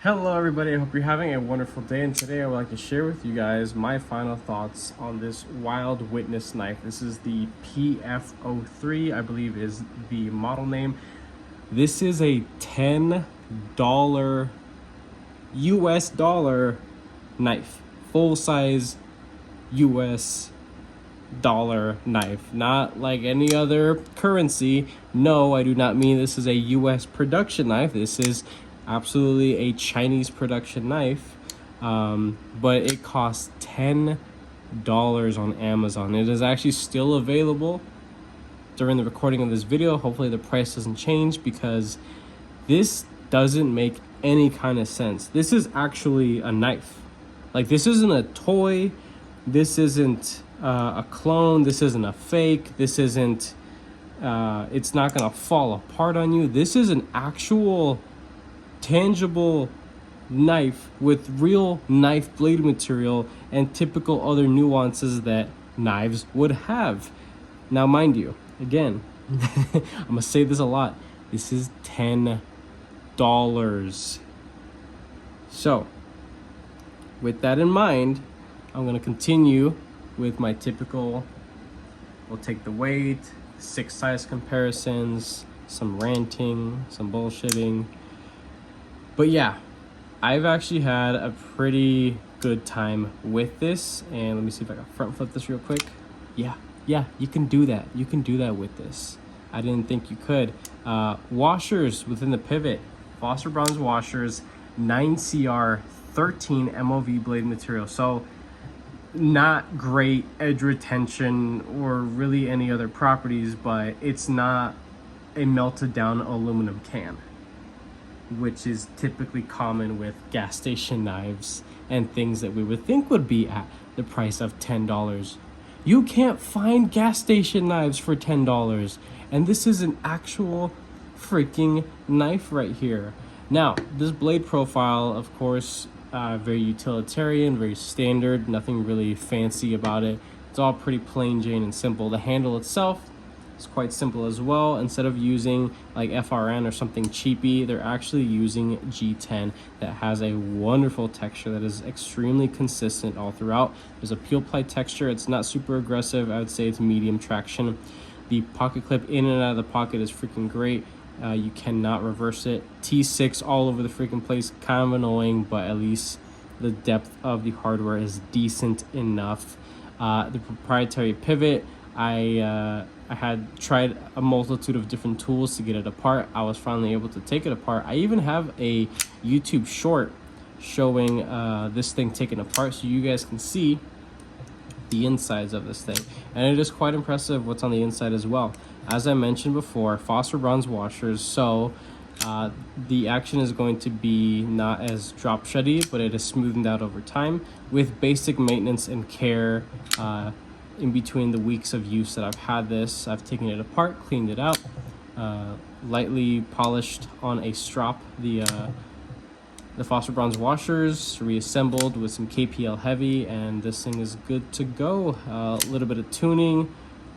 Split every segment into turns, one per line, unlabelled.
Hello everybody, I hope you're having a wonderful day, and today I would like to share with you guys my final thoughts on this Wild Witness knife. This is the PF03, I believe is the model name. This is a $10 US dollar knife, full-size US dollar knife, not like any other currency. No, I do not mean this is a US production knife. This is absolutely a Chinese production knife, but it costs $10 on Amazon. It is actually still available during the recording of this video. Hopefully the price doesn't change, because this doesn't make any kind of sense. This is actually a knife. Like, this isn't a toy, this isn't a clone, this isn't a fake, this isn't it's not gonna fall apart on you. This is an actual tangible knife with real knife blade material and typical other nuances that knives would have. Now, mind you, again, I'm gonna say this a lot, this is $10. So with that in mind, I'm gonna continue with my typical, we'll take the weight, 6 size comparisons, some ranting, some bullshitting. But yeah, I've actually had a pretty good time with this. And let me see if I can front flip this real quick. Yeah, you can do that. You can do that with this. I didn't think you could. Washers within the pivot, Foster Bronze washers, 9CR, 13 MOV blade material. So not great edge retention or really any other properties, but it's not a melted down aluminum can, which is typically common with gas station knives and things that we would think would be at the price of $10. You can't find gas station knives for $10, and this is an actual freaking knife right here. Now, this blade profile, of course, very utilitarian, very standard, nothing really fancy about it. It's all pretty plain Jane and simple. The handle itself, it's quite simple as well. Instead of using like FRN or something cheapy, they're actually using G10 that has a wonderful texture that is extremely consistent all throughout. There's a peel ply texture. It's not super aggressive. I would say it's medium traction. The pocket clip in and out of the pocket is freaking great. You cannot reverse it. T6 all over the freaking place, kind of annoying, but at least the depth of the hardware is decent enough. The proprietary pivot, I had tried a multitude of different tools to get it apart. I was finally able to take it apart. I even have a YouTube short showing this thing taken apart, so you guys can see the insides of this thing, and it is quite impressive what's on the inside as well. As I mentioned before, Foster Bronze washers, so the action is going to be not as drop shutty, but it is smoothened out over time with basic maintenance and care. In between the weeks of use that I've had this, I've taken it apart, cleaned it out, lightly polished on a strop the Foster Bronze washers, reassembled with some KPL heavy, and this thing is good to go. A little bit of tuning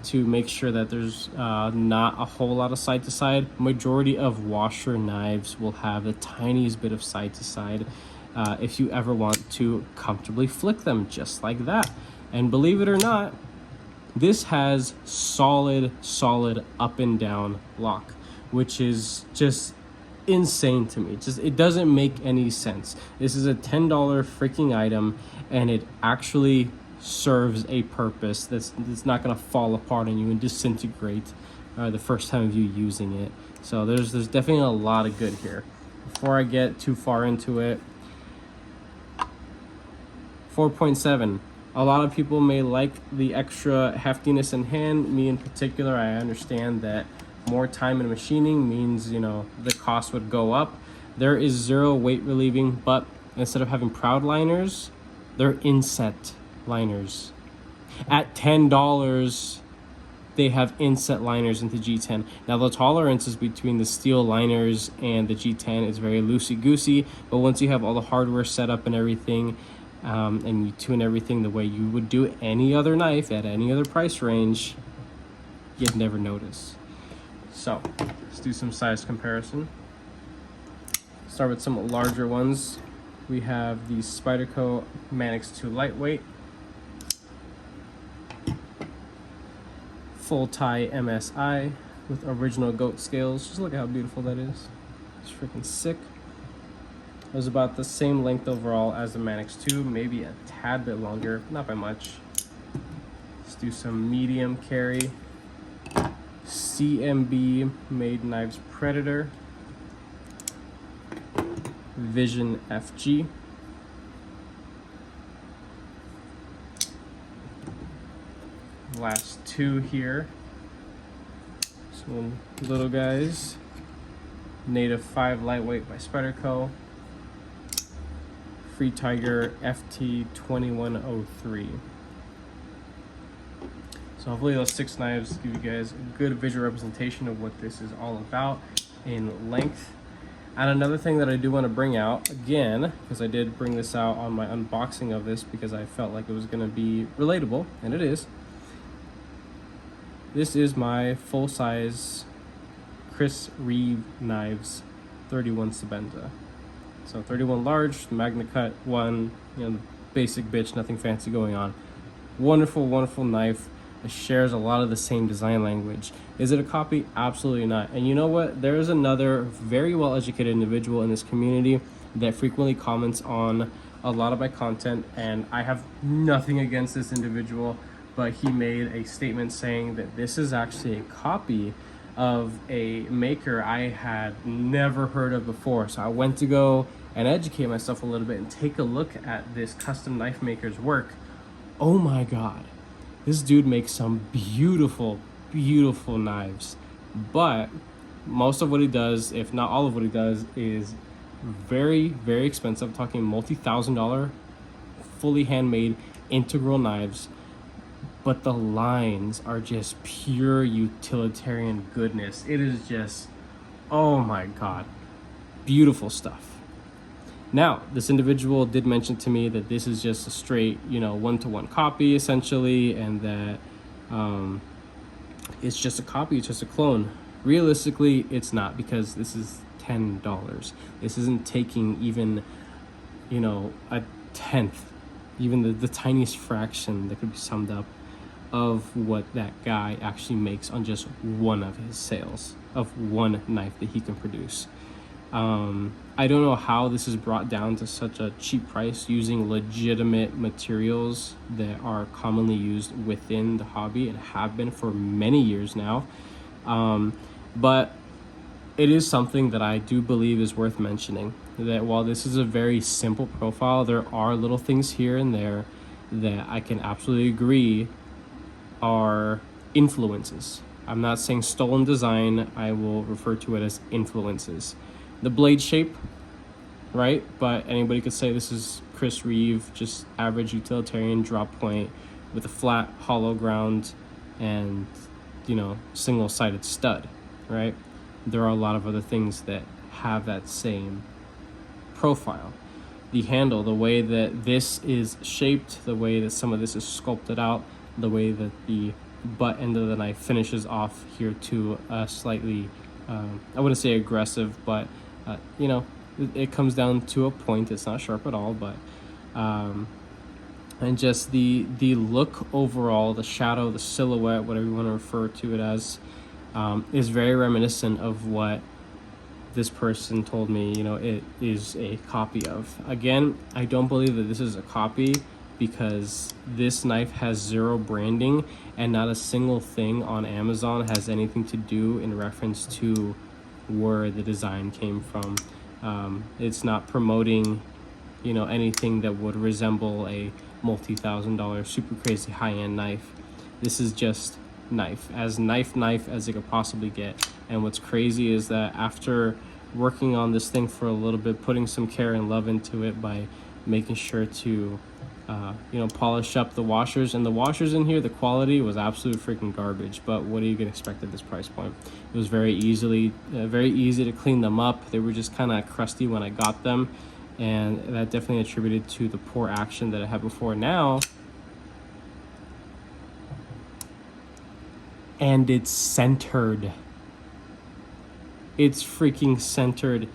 to make sure that there's not a whole lot of side to side. Majority of washer knives will have the tiniest bit of side to side if you ever want to comfortably flick them just like that. And believe it or not, this has solid up and down lock, which is just insane to me. It doesn't make any sense. This is a $10 freaking item, and it actually serves a purpose that's not going to fall apart on you and disintegrate the first time of you using it. So there's definitely a lot of good here. Before I get too far into it, 4.7. A lot of people may like the extra heftiness in hand. Me in particular, I understand that more time in machining means, you know, the cost would go up. There is zero weight relieving, but instead of having proud liners, they're inset liners. At $10, they have inset liners into G10. Now, the tolerances between the steel liners and the G10 is very loosey-goosey, but once you have all the hardware set up and everything, and you tune everything the way you would do any other knife at any other price range, you'd never notice. So let's do some size comparison. Start with some larger ones. We have the Spyderco Manix 2 Lightweight, full tie MSI with original goat scales. Just look at how beautiful that is. It's freaking sick. It was about the same length overall as the Manix 2, maybe a tad bit longer, not by much. Let's do some medium carry. CMB Made Knives Predator. Vision FG. Last two here. Some little guys. Native 5 Lightweight by Spyderco. Free Tiger FT2103. So hopefully those 6 knives give you guys a good visual representation of what this is all about in length. And another thing that I do want to bring out again, because I did bring this out on my unboxing of this because I felt like it was going to be relatable, and it is. This is my full-size Chris Reeve knives, 31 Sebenza. So 31 large, Magna Cut one, you know, the basic bitch, nothing fancy going on. Wonderful, wonderful knife. It shares a lot of the same design language. Is it a copy? Absolutely not. And you know what? There is another very well-educated individual in this community that frequently comments on a lot of my content, and I have nothing against this individual, but he made a statement saying that this is actually a copy of a maker I had never heard of before. So I went to go and educate myself a little bit and take a look at this custom knife maker's work. Oh my God. This dude makes some beautiful, beautiful knives, but most of what he does, if not all of what he does, is very, very expensive. I'm talking multi-$1,000, fully handmade, integral knives, but the lines are just pure utilitarian goodness. It is just, oh my God, beautiful stuff. Now, this individual did mention to me that this is just a straight, you know, one-to-one copy essentially, and that it's just a copy, it's just a clone. Realistically, it's not, because this is $10. This isn't taking even, you know, a tenth, even the tiniest fraction that could be summed up of what that guy actually makes on just one of his sales, of one knife that he can produce. I don't know how this is brought down to such a cheap price using legitimate materials that are commonly used within the hobby and have been for many years now. But it is something that I do believe is worth mentioning, that while this is a very simple profile, there are little things here and there that I can absolutely agree are influences. I'm not saying stolen design, I will refer to it as influences. The blade shape, right? But anybody could say this is Chris Reeve, just average utilitarian drop point with a flat hollow ground and, you know, single-sided stud, right? There are a lot of other things that have that same profile. The handle, the way that this is shaped, the way that some of this is sculpted out, the way that the butt end of the knife finishes off here to a slightly, I wouldn't say aggressive, but you know, it comes down to a point. It's not sharp at all, but and just the look overall, the shadow, the silhouette, whatever you want to refer to it as, is very reminiscent of what this person told me, you know, it is a copy of. Again, I don't believe that this is a copy, because this knife has zero branding and not a single thing on Amazon has anything to do in reference to where the design came from. It's not promoting, you know, anything that would resemble a multi-$1,000 super crazy high-end knife. This is just knife as it could possibly get. And what's crazy is that after working on this thing for a little bit, putting some care and love into it by making sure to you know, polish up the washers, and the washers in here, the quality was absolute freaking garbage, but what are you gonna expect at this price point? It was very easy to clean them up. They were just kind of crusty when I got them, and that definitely attributed to the poor action that I had before. Now, and it's centered. It's freaking centered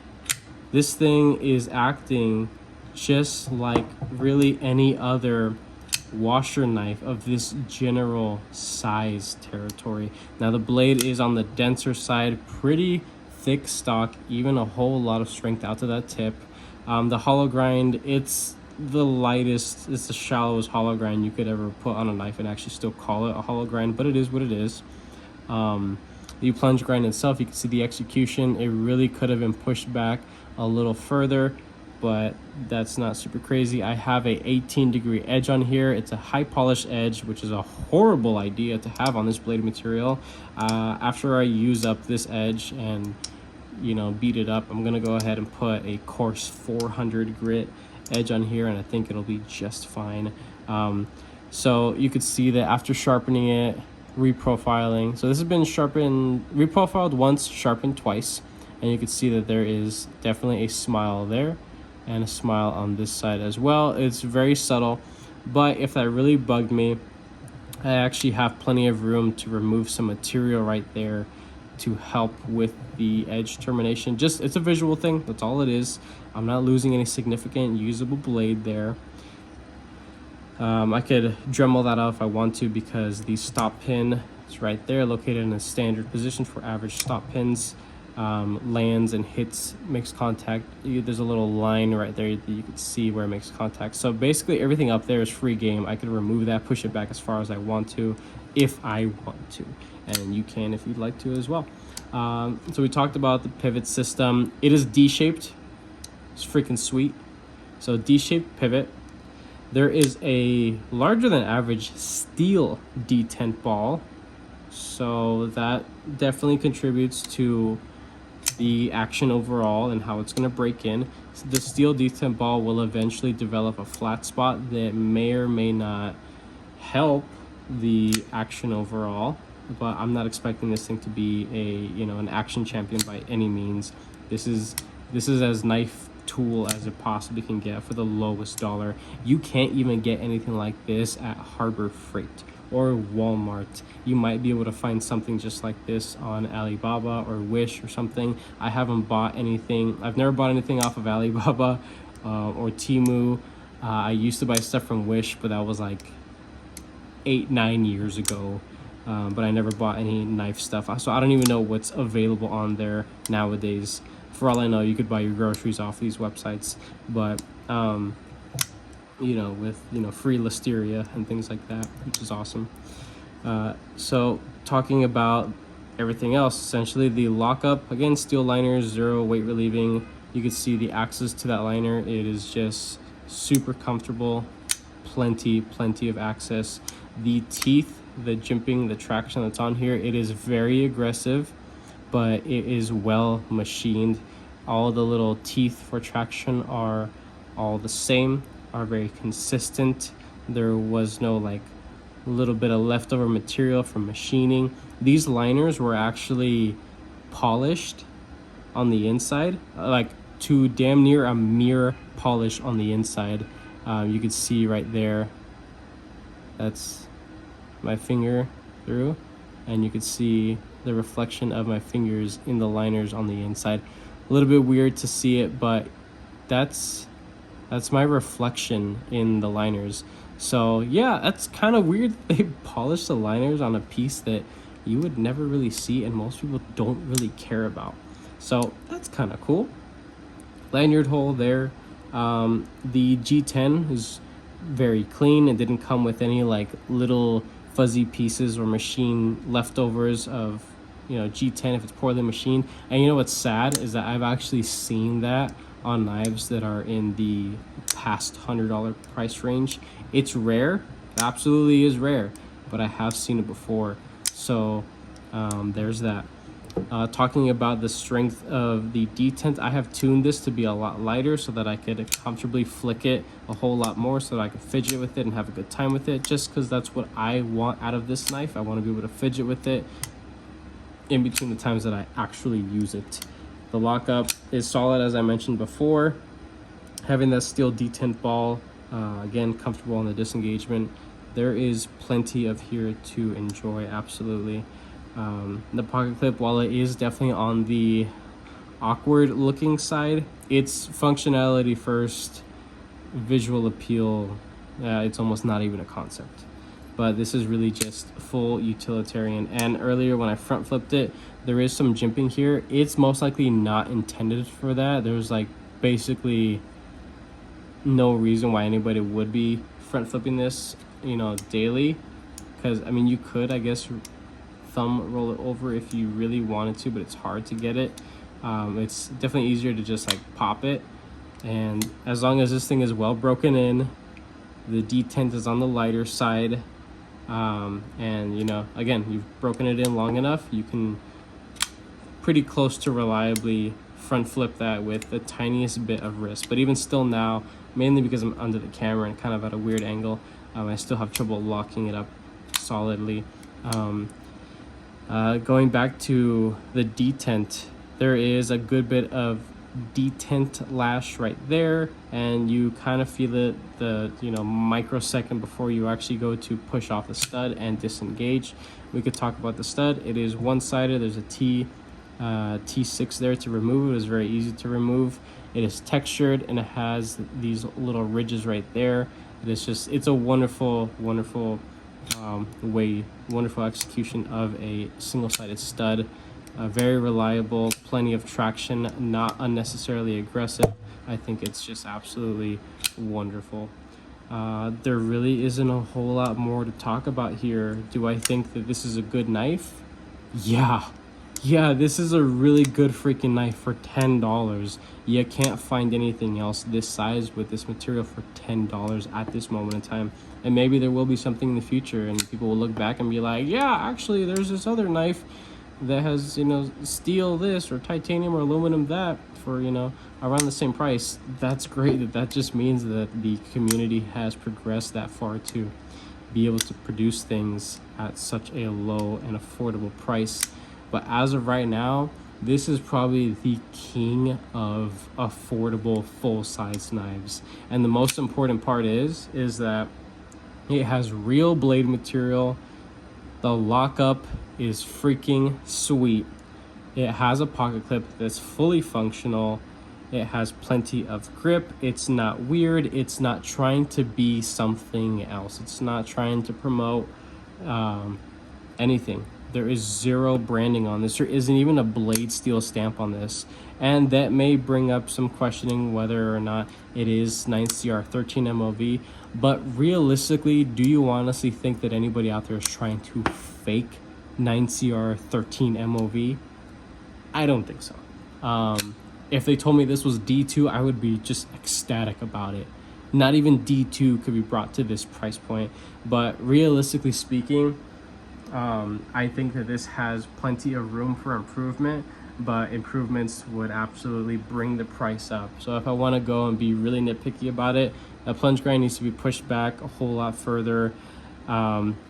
This thing is acting just like really any other washer knife of this general size territory. Now the blade is on the denser side, pretty thick stock, even a whole lot of strength out to that tip. The hollow grind, it's the lightest, it's the shallowest hollow grind you could ever put on a knife and actually still call it a hollow grind, but it is what it is. The plunge grind itself, you can see the execution, it really could have been pushed back a little further, but that's not super crazy. I have a 18-degree edge on here. It's a high polish edge, which is a horrible idea to have on this blade material. After I use up this edge and beat it up, I'm gonna go ahead and put a coarse 400 grit edge on here, and I think it'll be just fine. So you could see that after sharpening it, reprofiling, so this has been reprofiled once, sharpened twice, and you can see that there is definitely a smile there and a smile on this side as well. It's very subtle, but if that really bugged me, I actually have plenty of room to remove some material right there to help with the edge termination. Just, it's a visual thing, that's all it is. I'm not losing any significant usable blade there. I could Dremel that out if I want to, because the stop pin is right there, located in a standard position for average stop pins. Lands and hits, makes contact. There's a little line right there that you can see where it makes contact. So basically everything up there is free game. I could remove that, push it back as far as I want to, if I want to, and you can if you'd like to as well. So we talked about the pivot system. It is D-shaped. It's freaking sweet. So D-shaped pivot. There is a larger than average steel detent ball, so that definitely contributes to the action overall and how it's going to break in. The steel detent ball will eventually develop a flat spot that may or may not help the action overall, but I'm not expecting this thing to be an action champion by any means. This is as knife tool as it possibly can get for the lowest dollar. You can't even get anything like this at Harbor Freight or Walmart. You might be able to find something just like this on Alibaba or Wish or something. I haven't bought anything. I've never bought anything off of Alibaba or Temu. I used to buy stuff from Wish, but that was like 8-9 years ago. But I never bought any knife stuff, so I don't even know what's available on there nowadays. For all I know, you could buy your groceries off these websites, but with free listeria and things like that, which is awesome. So talking about everything else, essentially the lockup, again, steel liners, zero weight relieving. You can see the access to that liner. It is just super comfortable, plenty of access. The teeth, the jimping, the traction that's on here, it is very aggressive, but it is well machined. All the little teeth for traction are all the same, are very consistent. There was no like little bit of leftover material from machining. These liners were actually polished on the inside, like to damn near a mirror polish on the inside. You can see right there, that's my finger through, and you can see the reflection of my fingers in the liners on the inside. A little bit weird to see it, but that's my reflection in the liners. So yeah, that's kind of weird. They polished the liners on a piece that you would never really see and most people don't really care about. So that's kind of cool. Lanyard hole there. The G10 is very clean. It didn't come with any like little fuzzy pieces or machine leftovers of G10 if it's poorly machined. And you know what's sad is that I've actually seen that on knives that are in the past $100 price range. It's rare, it absolutely is rare, but I have seen it before. So there's that. Talking about the strength of the detent, I have tuned this to be a lot lighter so that I could comfortably flick it a whole lot more, so that I can fidget with it and have a good time with it, just because that's what I want out of this knife. I want to be able to fidget with it in between the times that I actually use it. The lockup is solid, as I mentioned before. Having that steel detent ball, again, comfortable on the disengagement. There is plenty of here to enjoy, absolutely. The pocket clip, while it is definitely on the awkward looking side, it's functionality first, visual appeal. It's almost not even a concept. But this is really just full utilitarian. And earlier when I front flipped it, there is some jimping here. It's most likely not intended for that. There's like basically no reason why anybody would be front flipping this, you know, daily. Because I mean, you could, I guess, thumb roll it over if you really wanted to, but it's hard to get it. It's definitely easier to just like pop it. And as long as this thing is well broken in, the detent is on the lighter side, and you know, again, you've broken it in long enough, you can pretty close to reliably front flip that with the tiniest bit of risk. But even still now, mainly because I'm under the camera and kind of at a weird angle, I still have trouble locking it up solidly. Going back to the detent, there is a good bit of detent lash right there, and you kind of feel it the microsecond before you actually go to push off the stud and disengage. We could talk about the stud. It is one-sided. There's a T6 there to remove. It is very easy to remove. It is textured and it has these little ridges right there. It's a wonderful wonderful execution of a single-sided stud. Very reliable, plenty of traction, not unnecessarily aggressive. I think it's just absolutely wonderful. There really isn't a whole lot more to talk about here. Do I think that this is a good knife? Yeah, this is a really good freaking knife for $10. You can't find anything else this size with this material for $10 at this moment in time. And maybe there will be something in the future and people will look back and be like, yeah, actually there's this other knife that has, you know, steel this or titanium or aluminum that for, you know, around the same price. That's great. That just means that the community has progressed that far to be able to produce things at such a low and affordable price. But as of right now, this is probably the king of affordable full-size knives. And the most important part is that it has real blade material. The lockup is freaking sweet. It has a pocket clip that's fully functional. It has plenty of grip. It's not weird. It's not trying to be something else. It's not trying to promote anything. There is zero branding on this. There isn't even a blade steel stamp on this. And that may bring up some questioning whether or not it is 9CR13 MOV. But realistically, do you honestly think that anybody out there is trying to fake 9CR13 MOV? I don't think so. If they told me this was D2, I would be just ecstatic about it. Not even D2 could be brought to this price point. But realistically speaking, I think that this has plenty of room for improvement, but improvements would absolutely bring the price up. So if I want to go and be really nitpicky about it, a plunge grind needs to be pushed back a whole lot further.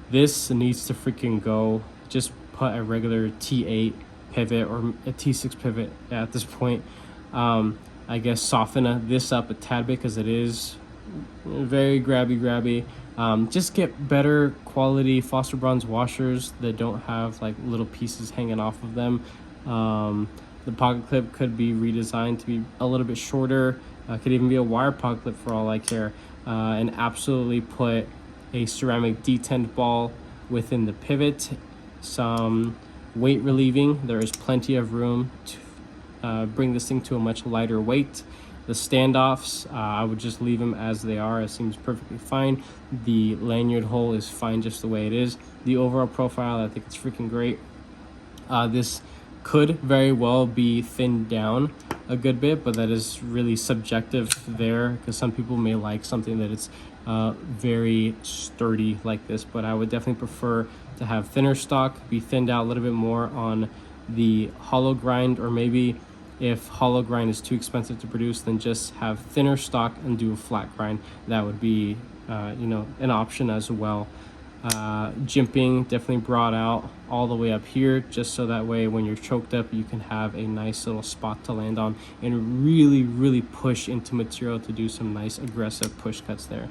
This needs to freaking go. Just put a regular T8 pivot or a T6 pivot at this point. I guess soften this up a tad bit because it is very grabby. Just get better quality Foster bronze washers that don't have like little pieces hanging off of them. The pocket clip could be redesigned to be a little bit shorter. Could even be a wire pocket clip for all I care. And absolutely put a ceramic detent ball within the pivot. Some weight relieving. There is plenty of room to bring this thing to a much lighter weight. The standoffs, I would just leave them as they are. It seems perfectly fine. The lanyard hole is fine just the way it is. The overall profile, I think it's freaking great. This could very well be thinned down a good bit, but that is really subjective there because some people may like something that it's very sturdy like this, but I would definitely prefer to have thinner stock, be thinned out a little bit more on the hollow grind, or maybe if hollow grind is too expensive to produce, then just have thinner stock and do a flat grind. That would be an option as well. Jimping definitely brought out all the way up here, just so that way when you're choked up you can have a nice little spot to land on and really push into material to do some nice aggressive push cuts there.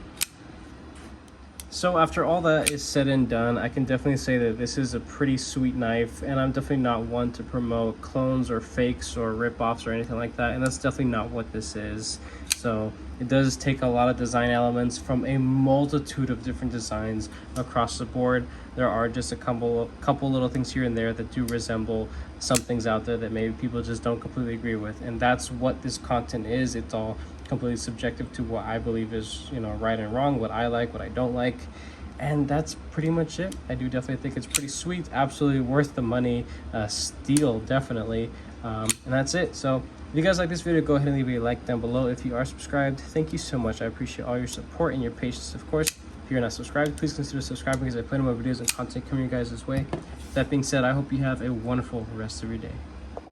So after all that is said and done, I can definitely say that this is a pretty sweet knife, and I'm definitely not one to promote clones or fakes or rip-offs or anything like that, and that's definitely not what this is. So it does take a lot of design elements from a multitude of different designs across the board. There are just a couple little things here and there that do resemble some things out there that maybe people just don't completely agree with, and that's what this content is. It's all completely subjective to what I believe is, you know, right and wrong, what I like, what I don't like, and that's pretty much it. I do definitely think it's pretty sweet, absolutely worth the money, steal definitely, and that's it. So if you guys like this video, go ahead and leave a like down below. If you are subscribed, thank you so much. I appreciate all your support and your patience, of course. If you're not subscribed, please consider subscribing, because I put more videos and content coming your guys' way. That being said, I hope you have a wonderful rest of your day.